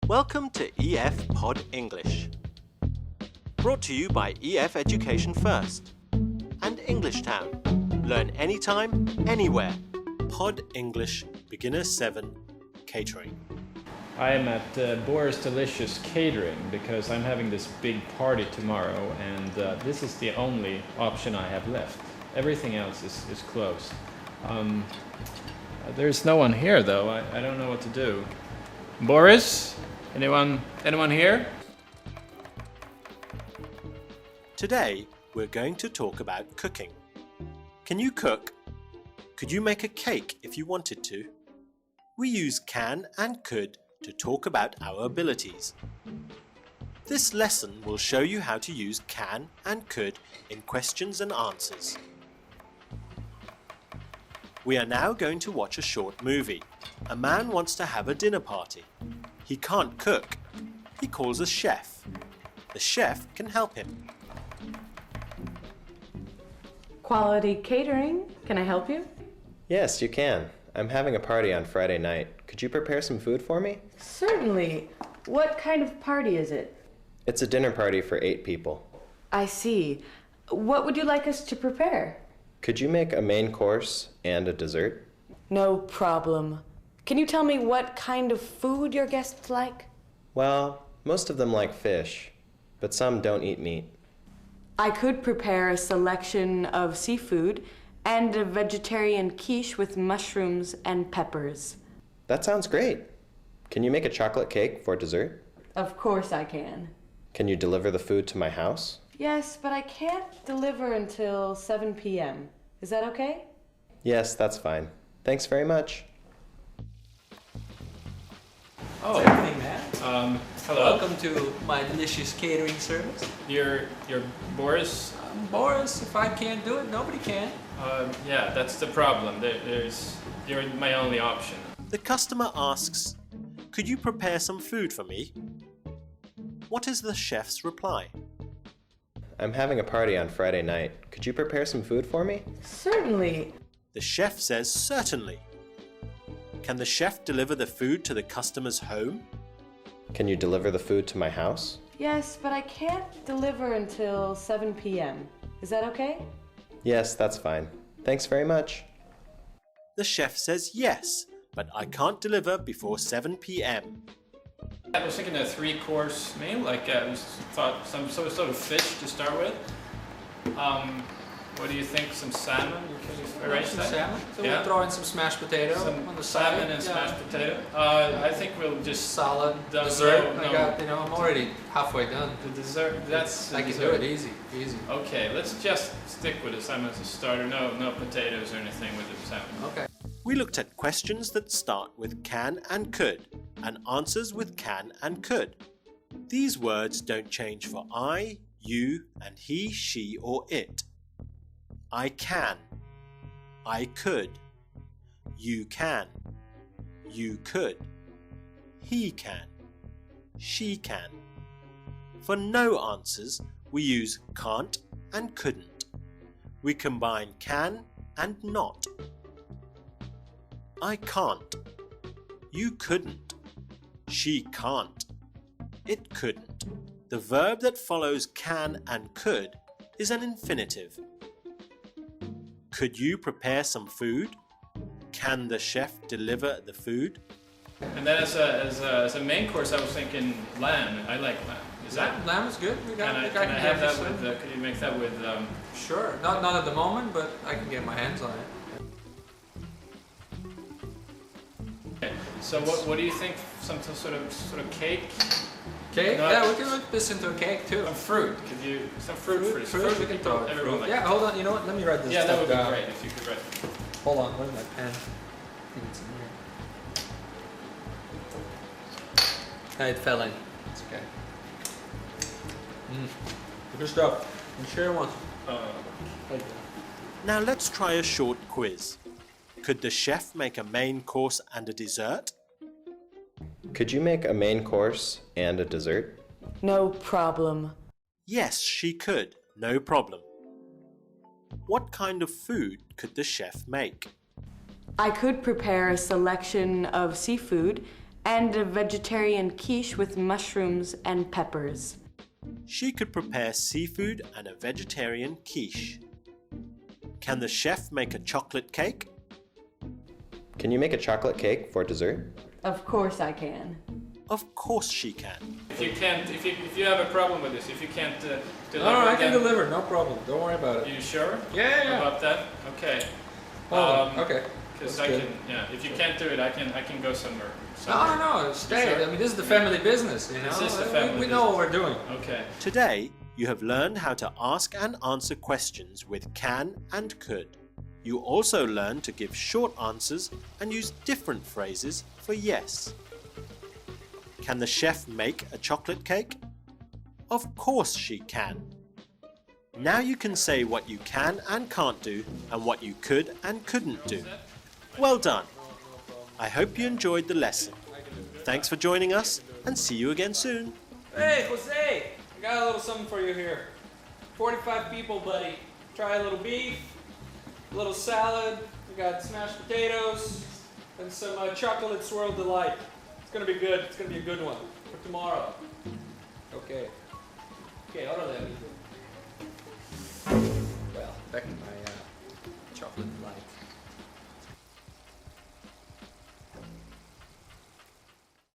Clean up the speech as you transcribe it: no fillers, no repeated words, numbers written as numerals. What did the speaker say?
Welcome to EF Pod English. Brought to you by EF Education First and Englishtown. Learn anytime, anywhere. Pod English Beginner 7 Catering. I am at Boris Delicious Catering because I'm having this big party tomorrow and this is the only option I have left. Everything else is closed. There's no one here though. I don't know what to do. Boris? Anyone here? Today we're going to talk about cooking. Can you cook? Could you make a cake if you wanted to? We use can and could to talk about our abilities. This lesson will show you how to use can and could in questions and answers. We are now going to watch a short movie. A man wants to have a dinner party. He can't cook. He calls a chef. The chef can help him. Quality Catering, can I help you? Yes, you can. I'm having a party on Friday night. Could you prepare some food for me? Certainly. What kind of party is it? It's a dinner party for 8 people. I see. What would you like us to prepare? Could you make a main course and a dessert? No problem. Can you tell me what kind of food your guests like? Well, most of them like fish, but some don't eat meat. I could prepare a selection of seafood and a vegetarian quiche with mushrooms and peppers. That sounds great. Can you make a chocolate cake for dessert? Of course I can. Can you deliver the food to my house? Yes, but I can't deliver until 7 p.m. Is that okay? Yes, that's fine. Thanks very much. Oh, everything, man. Hello. Welcome to my delicious catering service. You're Boris? I'm Boris. If I can't do it, nobody can. Yeah, that's the problem. You're my only option. The customer asks, "Could you prepare some food for me?" What is the chef's reply? I'm having a party on Friday night. Could you prepare some food for me? Certainly. The chef says certainly. Can the chef deliver the food to the customer's home? Can you deliver the food to my house? Yes, but I can't deliver until 7 p.m. Is that okay? Yes, that's fine. Thanks very much. The chef says yes, but I can't deliver before 7 p.m. I was thinking a 3-course meal, like thought some sort of fish to start with. What do you think? Some salmon? Can you arrange Some that? salmon. So Yeah. we'll throw in some smashed potato on the side. Salmon and Yeah. smashed potato. I think we'll just Salad, No, dessert. no. I got, I'm already halfway done. the dessert. That's the I can dessert. do it easy. Okay, let's just stick with the salmon as a starter. No potatoes or anything with the salmon. Okay. We looked at questions that start with can and could, and answers with can and could. These words don't change for I, you, and he, she, or it. I can. I could. You can. You could. He can. She can. For no answers, we use can't and couldn't. We combine can and not. I can't. You couldn't. She can't. It couldn't. The verb that follows can and could is an infinitive. Could you prepare some food? Can the chef deliver the food? And then as a main course, I was thinking lamb. I like lamb. Is that? Lamb is good. We got. Can I have that with? Could you make that with? Sure. Not at the moment, but I can get my hands on it. Okay. So what do you think? Some sort of cake? Cake? No, Yeah, we can make this into a cake too. Some fruit. Could you some fruit? Fruit, we can throw it. Everyone likes Yeah, hold on. You know what? Let me write this Yeah, that stuff would be down. great if you could write. Hold on. Where's my pen? I think it's in here. It fell in. It's okay. Good stuff. And share one. Now let's try a short quiz. Could the chef make a main course and a dessert? Could you make a main course and a dessert? No problem. Yes, she could. No problem. What kind of food could the chef make? I could prepare a selection of seafood and a vegetarian quiche with mushrooms and peppers. She could prepare seafood and a vegetarian quiche. Can the chef make a chocolate cake? Can you make a chocolate cake for dessert? Of course I can. Of course she can. If you can't, if you have a problem with this, if you can't deliver, No, I can then- deliver, no problem. Don't worry about Are it. you sure? Yeah. About that? Okay. Okay. Because That's I good. can, yeah. If you can't do it, I can go somewhere. No, stay. Sure. I mean, this is the family business, you know. This is the family we know what we're doing. Okay. Today, you have learned how to ask and answer questions with can and could. You also learned to give short answers and use different phrases for yes. Can the chef make a chocolate cake? Of course she can. Now you can say what you can and can't do and what you could and couldn't do. Well done. I hope you enjoyed the lesson. Thanks for joining us and see you again soon. Hey, Jose! I got a little something for you here. 45 people, buddy. Try a little beef, a little salad. We got smashed potatoes and some chocolate swirl delight. It's gonna be good. It's gonna be a good one for tomorrow. Okay. Okay, órale, amigo. Well, back to my